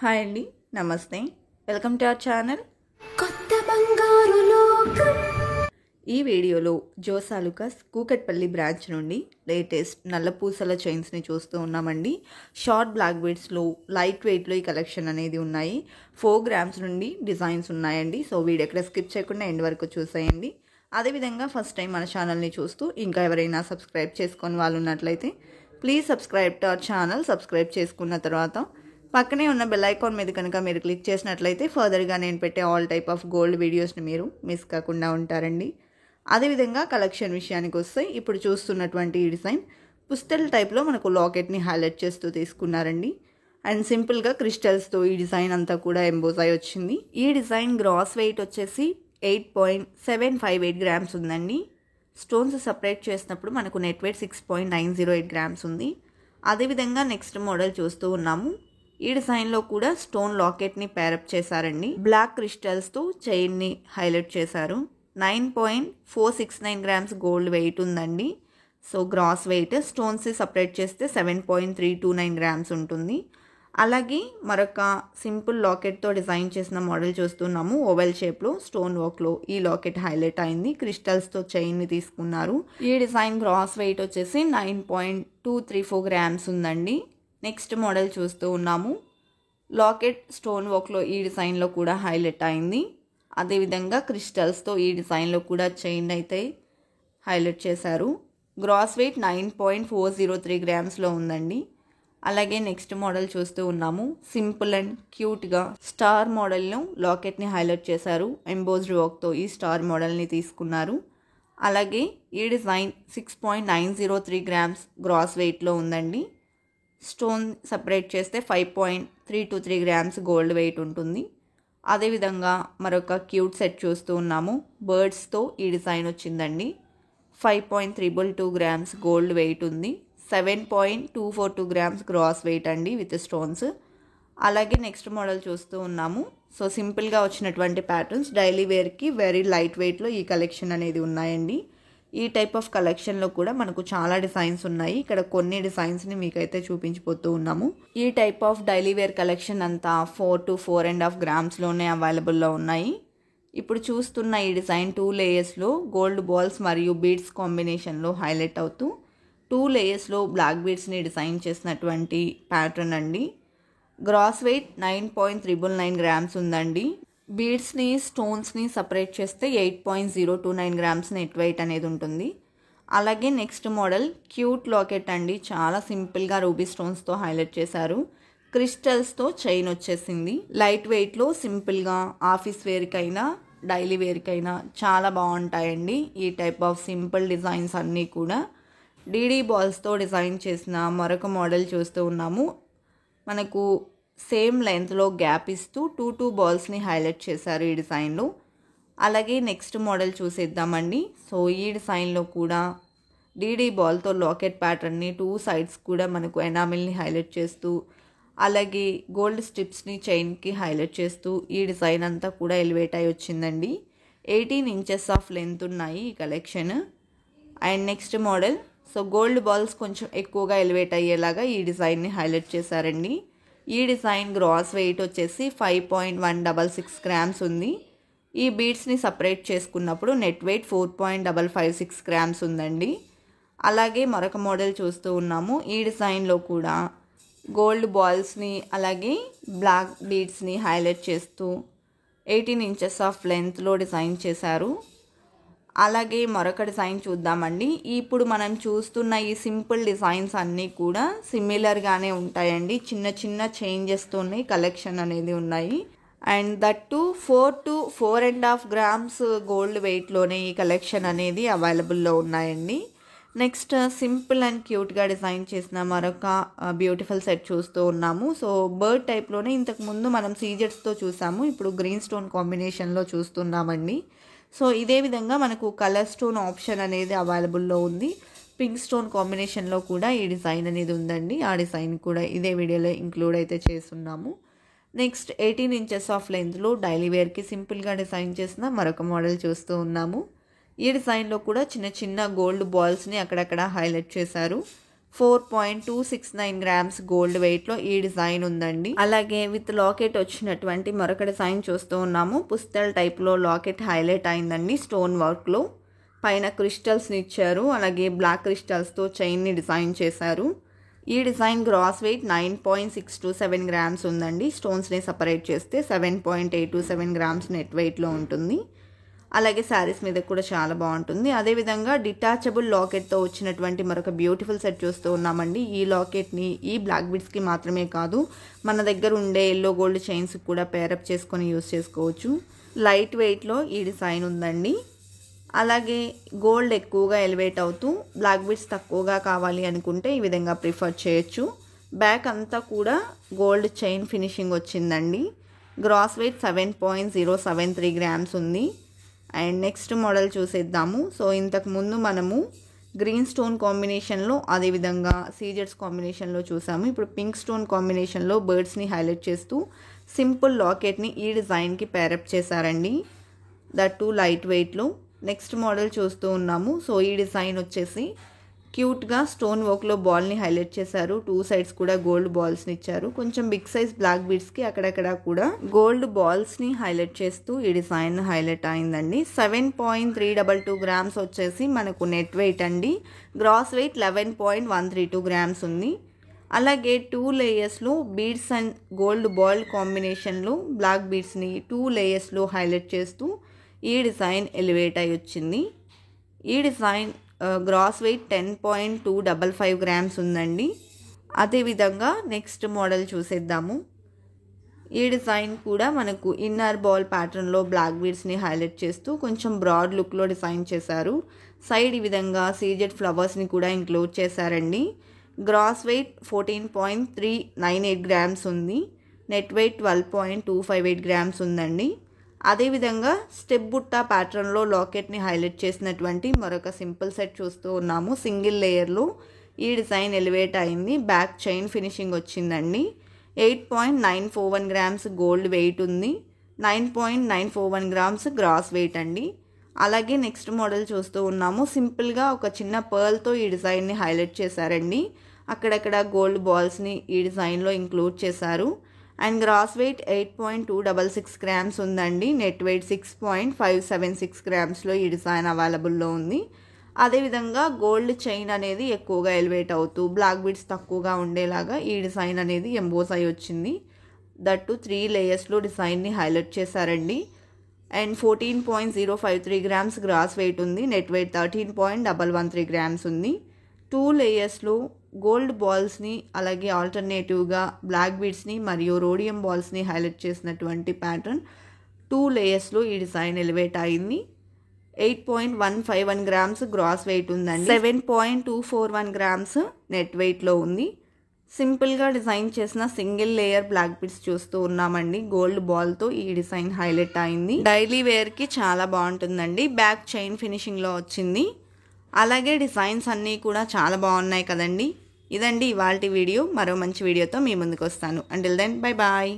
Hi అండి, నమస్తే. Welcome to our channel కొత్త బంగారు లోకం. ఈ వీడియోలో జోసాలుకాస్ కూకట్పల్లి బ్రాంచ్ నుండి లేటెస్ట్ నల్ల పూసల చైన్స్ని చూస్తూ ఉన్నామండి. షార్ట్ బ్లాక్ బీడ్స్లో లైట్ వెయిట్లో ఈ కలెక్షన్ అనేది ఉన్నాయి. 4 గ్రామ్స్ నుండి డిజైన్స్ ఉన్నాయండి. సో వీడియో ఎక్కడ స్కిప్ చేయకుండా ఎండ్ వరకు చూసేయండి. అదేవిధంగా ఫస్ట్ టైం మన ఛానల్ని చూస్తూ ఇంకా ఎవరైనా సబ్స్క్రైబ్ చేసుకొని వాళ్ళు ఉన్నట్లయితే please subscribe to our channel. Subscribe చేసుకున్న తర్వాత పక్కనే ఉన్న బెల్ ఐకాన్ మీద కనుక మీరు క్లిక్ చేసినట్లయితే ఫర్దర్గా నేను పెట్టే ఆల్ టైప్ ఆఫ్ గోల్డ్ వీడియోస్ని మీరు మిస్ కాకుండా ఉంటారండి. అదేవిధంగా కలెక్షన్ విషయానికి వస్తే ఇప్పుడు చూస్తున్నటువంటి ఈ డిజైన్ పుస్తల్ టైప్లో మనకు లాకెట్ని హైలైట్ చేస్తూ తీసుకున్నారండి. అండ్ సింపుల్గా క్రిస్టల్స్తో ఈ డిజైన్ అంతా కూడా ఎంబోజ్ అయి వచ్చింది. ఈ డిజైన్ గ్రాస్ వెయిట్ వచ్చేసి 8.758 గ్రామ్స్ ఉందండి. స్టోన్స్ సపరేట్ చేసినప్పుడు మనకు నెట్ వెయిట్ 6.908 గ్రామ్స్ ఉంది. అదేవిధంగా నెక్స్ట్ మోడల్ చూస్తూ ఉన్నాము. ఈ డిజైన్లో కూడా స్టోన్ లాకెట్ని పేరప్ చేశారండి. బ్లాక్ క్రిస్టల్స్తో చైన్ని హైలైట్ చేశారు. 9.469 గ్రామ్స్ గోల్డ్ వెయిట్ ఉందండి. So gross weight stones separate చేస్తే 7.329 గ్రామ్స్ ఉంటుంది. అలాగే మరొక సింపుల్ లాకెట్తో డిజైన్ చేసిన మోడల్ చూస్తున్నాము. ఓవెల్ షేప్లో స్టోన్ వర్క్లో ఈ లాకెట్ హైలైట్ అయింది. క్రిస్టల్స్తో చైన్ని తీసుకున్నారు. ఈ డిజైన్ గ్రాస్ వెయిట్ వచ్చేసి 9.234 గ్రామ్స్ ఉందండి. నెక్స్ట్ మోడల్ చూస్తూ ఉన్నాము. లాకెట్ స్టోన్ వర్క్లో ఈ డిజైన్లో కూడా హైలైట్ అయింది. అదేవిధంగా క్రిస్టల్స్తో ఈ డిజైన్లో కూడా చైన్ అయితే హైలైట్ చేశారు. గ్రాస్ వెయిట్ 9.403 గ్రామ్స్లో ఉందండి. అలాగే నెక్స్ట్ మోడల్ చూస్తూ ఉన్నాము. సింపుల్ అండ్ క్యూట్గా స్టార్ మోడల్ను లాకెట్ని హైలైట్ చేశారు. ఎంబోజ్డ్ వర్క్తో ఈ స్టార్ మోడల్ని తీసుకున్నారు. అలాగే ఈ డిజైన్ 6.903 గ్రామ్స్ గ్రాస్ వెయిట్లో ఉందండి. స్టోన్ సపరేట్ చేస్తే 5.323 గ్రామ్స్ గోల్డ్ వెయిట్ ఉంటుంది. అదేవిధంగా మరొక క్యూట్ సెట్ చూస్తూ ఉన్నాము. బర్డ్స్తో ఈ డిజైన్ వచ్చిందండి. 5.322 గ్రామ్స్ గోల్డ్ వెయిట్ ఉంది. 7.242 గ్రామ్స్ గ్రాస్ వెయిట్ అండి విత్ స్టోన్స్. అలాగే నెక్స్ట్ మోడల్ చూస్తూ ఉన్నాము. సో సింపుల్గా వచ్చినటువంటి ప్యాటర్న్స్ డైలీ వేర్కి వెరీ లైట్ వెయిట్లో ఈ కలెక్షన్ అనేది ఉన్నాయండి. ఈ టైప్ ఆఫ్ కలెక్షన్లో కూడా మనకు చాలా డిజైన్స్ ఉన్నాయి. ఇక్కడ కొన్ని డిజైన్స్ని మీకైతే చూపించిపోతూ ఉన్నాము. ఈ type of daily wear collection అంతా 4 to 4.5 గ్రామ్స్లోనే అవైలబుల్లో ఉన్నాయి. ఇప్పుడు చూస్తున్న ఈ డిజైన్ 2 లేయర్స్లో గోల్డ్ బాల్స్ మరియు బీడ్స్ కాంబినేషన్లో హైలైట్ అవుతూ 2 లేయర్స్లో బ్లాక్ బీడ్స్ని డిజైన్ చేసినటువంటి ప్యాటర్న్ అండి. గ్రాస్ వెయిట్ 9.399 గ్రామ్స్ ఉందండి. బీడ్స్ని స్టోన్స్ని సపరేట్ చేస్తే 8.029 గ్రామ్స్ నెట్ వెయిట్ అనేది ఉంటుంది. అలాగే నెక్స్ట్ మోడల్ క్యూట్ లాకెట్ అండి. చాలా సింపుల్గా రూబీ స్టోన్స్తో హైలైట్ చేశారు. క్రిస్టల్స్తో చైన్ వచ్చేసింది. లైట్ వెయిట్లో సింపుల్గా ఆఫీస్ వేర్కైనా డైలీ వేర్కైనా చాలా బాగుంటాయండి. ఈ టైప్ ఆఫ్ సింపుల్ డిజైన్స్ అన్నీ కూడా డీడీ బాల్స్తో డిజైన్ చేసిన మరొక మోడల్ చూస్తూ ఉన్నాము. మనకు సేమ్ లెంత్లో గ్యాప్ ఇస్తూ 2 బాల్స్ని హైలైట్ చేశారు ఈ డిజైన్లో. అలాగే నెక్స్ట్ మోడల్ చూసేద్దామండి. సో ఈ డిజైన్లో కూడా డీడీ బాల్తో లాకెట్ ప్యాటర్న్ని 2 సైడ్స్ కూడా మనకు ఎనామిల్ని హైలైట్ చేస్తూ అలాగే గోల్డ్ స్ట్రిప్స్ని చైన్కి హైలైట్ చేస్తూ ఈ డిజైన్ అంతా కూడా ఎలివేట్ అయి వచ్చిందండి. 18 ఇంచెస్ ఆఫ్ లెంత్ ఉన్నాయి ఈ collection. And next model so gold balls కొంచెం ఎక్కువగా ఎలివేట్ అయ్యేలాగా ఈ డిజైన్ని హైలైట్ చేశారండి. ఈ డిజైన్ గ్రాస్ వెయిట్ వచ్చేసి 5.166 గ్రామ్స్ ఉంది. ఈ బీడ్స్ని సపరేట్ చేసుకున్నప్పుడు నెట్ వెయిట్ 4.556 గ్రామ్స్ ఉందండి. అలాగే మరొక మోడల్ చూస్తూ ఉన్నాము. ఈ డిజైన్లో కూడా గోల్డ్ బాల్స్ని అలాగే బ్లాక్ బీడ్స్ని హైలైట్ చేస్తూ 18 ఇంచెస్ ఆఫ్ లెంత్లో డిజైన్ చేశారు. అలాగే మరొక డిజైన్ చూద్దామండి. ఇప్పుడు మనం చూస్తున్న ఈ సింపుల్ డిజైన్స్ అన్నీ కూడా సిమిలర్గానే ఉంటాయండి. చిన్న చిన్న చేంజెస్తోనే కలెక్షన్ అనేది ఉన్నాయి. And that to 4 to 4.5 grams gold వెయిట్లోనే ఈ కలెక్షన్ అనేది అవైలబుల్లో ఉన్నాయండి. నెక్స్ట్ సింపుల్ అండ్ క్యూట్గా డిజైన్ చేసిన మరొక బ్యూటిఫుల్ సెట్ చూస్తూ ఉన్నాము. సో బర్డ్ టైప్లోనే ఇంతకుముందు మనం సీజెట్స్తో చూసాము. ఇప్పుడు గ్రీన్ స్టోన్ కాంబినేషన్లో చూస్తున్నామండి. సో ఇదే విధంగా మనకు కలర్ స్టోన్ ఆప్షన్ అనేది అవైలబుల్లో ఉంది. పింక్ స్టోన్ కాంబినేషన్లో కూడా ఈ డిజైన్ అనేది ఉందండి. ఆ డిజైన్ కూడా ఇదే వీడియోలో ఇంక్లూడ్ అయితే చేస్తున్నాము. నెక్స్ట్ 18 ఇంచెస్ ఆఫ్ లెంత్లో డైలీ వేర్కి సింపుల్గా డిజైన్ చేసిన మరొక మోడల్ చూస్తూ ఉన్నాము. ఈ డిజైన్లో కూడా చిన్న చిన్న గోల్డ్ బాల్స్ని అక్కడక్కడ హైలైట్ చేశారు. 4.269 గ్రామ్స్ గోల్డ్ వెయిట్లో ఈ డిజైన్ ఉందండి. అలాగే విత్ లాకెట్ వచ్చినటువంటి మరొక డిజైన్ చూస్తూ ఉన్నాము. పుస్తల్ టైప్లో లాకెట్ హైలైట్ అయిందండి స్టోన్ వర్క్లో. పైన క్రిస్టల్స్ని ఇచ్చారు, అలాగే బ్లాక్ క్రిస్టల్స్తో చైన్ని డిజైన్ చేశారు. ఈ డిజైన్ గ్రాస్ వెయిట్ 9.627 గ్రామ్స్ ఉందండి. స్టోన్స్ని సపరేట్ చేస్తే 7.827 గ్రామ్స్ నెట్ వెయిట్లో ఉంటుంది. అలాగే శారీస్ మీద కూడా చాలా బాగుంటుంది. అదేవిధంగా డిటాచబుల్ లాకెట్తో వచ్చినటువంటి మరొక బ్యూటిఫుల్ సెట్ చూస్తూ ఉన్నామండి. ఈ లాకెట్ని ఈ బ్లాక్ బీడ్స్కి మాత్రమే కాదు, మన దగ్గర ఉండే ఎల్లో గోల్డ్ చైన్స్ కూడా పేరప్ చేసుకొని యూస్ చేసుకోవచ్చు. లైట్ వెయిట్లో ఈ డిజైన్ ఉందండి. అలాగే గోల్డ్ ఎక్కువగా ఎలివేట్ అవుతూ బ్లాక్ బీడ్స్ తక్కువగా కావాలి అనుకుంటే ఈ విధంగా ప్రిఫర్ చేయొచ్చు. బ్యాక్ అంతా కూడా గోల్డ్ చైన్ ఫినిషింగ్ వచ్చిందండి. గ్రాస్ వెయిట్ 7.073 గ్రామ్స్ ఉంది. అండ్ నెక్స్ట్ మోడల్ చూసేద్దాము. సో ఇంతకు ముందు మనము గ్రీన్ స్టోన్ కాంబినేషన్లో, అదేవిధంగా సీజెడ్స్ కాంబినేషన్లో చూసాము. ఇప్పుడు పింక్ స్టోన్ కాంబినేషన్లో బర్డ్స్ని హైలైట్ చేస్తూ సింపుల్ లాకెట్ని ఈ డిజైన్కి పేరప్ చేశారండి, దట్ టు లైట్ వెయిట్లో. నెక్స్ట్ మోడల్ చూస్తూ ఉన్నాము. సో ఈ డిజైన్ వచ్చేసి క్యూట్గా స్టోన్ వర్క్లో బాల్ని హైలైట్ చేశారు. 2 సైడ్స్ కూడా గోల్డ్ బాల్స్ని ఇచ్చారు. కొంచెం బిగ్ సైజ్ బ్లాక్ బీడ్స్కి అక్కడక్కడ కూడా గోల్డ్ బాల్స్ని హైలైట్ చేస్తూ ఈ డిజైన్ హైలైట్ అయిందండి. 7.322 గ్రామ్స్ వచ్చేసి మనకు నెట్ వెయిట్ అండి. గ్రాస్ వెయిట్ 11.132 గ్రామ్స్ ఉంది. అలాగే 2 లేయర్స్లో బీడ్స్ అండ్ గోల్డ్ బాల్ కాంబినేషన్లో బ్లాక్ బీడ్స్ని 2 లేయర్స్లో హైలైట్ చేస్తూ ఈ డిజైన్ ఎలివేట్ అయి వచ్చింది. ఈ డిజైన్ గ్రాస్ వెయిట్ 10.255 గ్రామ్స్ ఉందండి. అదేవిధంగా నెక్స్ట్ మోడల్ చూసేద్దాము. ఈ డిజైన్ కూడా మనకు ఇన్నర్ బాల్ ప్యాటర్న్లో బ్లాక్ బీడ్స్ని హైలైట్ చేస్తూ కొంచెం బ్రాడ్ లుక్లో డిజైన్ చేశారు. సైడ్ ఈ విధంగా సీజెడ్ ఫ్లవర్స్ని కూడా ఇంక్లూడ్ చేశారండి. గ్రాస్ వెయిట్ 14.398 గ్రామ్స్ ఉంది. నెట్ వెయిట్ 12.258 గ్రామ్స్ ఉందండి. అదేవిధంగా స్టెప్ బుట్టా ప్యాటర్న్లో లాకెట్ని హైలైట్ చేసినటువంటి మరొక సింపుల్ సెట్ చూస్తూ ఉన్నాము. సింగిల్ లేయర్లో ఈ డిజైన్ ఎలివేట్ అయింది. బ్యాక్ చైన్ ఫినిషింగ్ వచ్చిందండి. 8.941 గ్రామ్స్ గోల్డ్ వెయిట్ ఉంది. 9.941 గ్రామ్స్ గ్రాస్ వెయిట్ అండి. అలాగే నెక్స్ట్ మోడల్ చూస్తూ ఉన్నాము. సింపుల్గా ఒక చిన్న పర్ల్తో ఈ డిజైన్ని హైలైట్ చేశారండి. అక్కడక్కడ గోల్డ్ బాల్స్ని ఈ డిజైన్లో ఇంక్లూడ్ చేశారు. అండ్ గ్రాస్ వెయిట్ 8.266 గ్రామ్స్ ఉందండి. నెట్ వెయిట్ 6.576 గ్రామ్స్లో ఈ డిజైన్ అవైలబుల్లో ఉంది. అదేవిధంగా గోల్డ్ చైన్ అనేది ఎక్కువగా ఎలివేట్ అవుతూ బ్లాక్ బీడ్స్ తక్కువగా ఉండేలాగా ఈ డిజైన్ అనేది ఎంబోస్ అయి వచ్చింది. దట్టు 3 లేయర్స్లో డిజైన్ని హైలైట్ చేశారండి. అండ్ 14.053 గ్రామ్స్ గ్రాస్ వెయిట్ ఉంది. నెట్ వెయిట్ 13.113 గ్రామ్స్ ఉంది. 2 లేయర్స్లో గోల్డ్ బాల్స్ని, అలాగే ఆల్టర్నేటివ్గా బ్లాక్ బీడ్స్ని మరియు రోడియం బాల్స్ని హైలైట్ చేసినటువంటి ప్యాటర్న్ 2 లేయర్స్లో ఈ డిజైన్ ఎలివేట్ అయింది. 8.151 గ్రామ్స్ గ్రాస్ వెయిట్ ఉందండి. 7.241 గ్రామ్స్ నెట్ వెయిట్లో ఉంది. సింపుల్గా డిజైన్ చేసిన సింగిల్ లేయర్ బ్లాక్ బీడ్స్ చూస్తూ ఉన్నామండి. గోల్డ్ బాల్తో ఈ డిజైన్ హైలైట్ అయింది. డైలీ వేర్కి చాలా బాగుంటుందండి. బ్యాక్ చైన్ ఫినిషింగ్లో వచ్చింది. అలాగే డిజైన్స్ అన్నీ కూడా చాలా బాగున్నాయి కదండి. ఇదండి ఇవాల్టి వీడియో. మరో మంచి వీడియోతో మీ ముందుకు వస్తాను. Until then bye bye.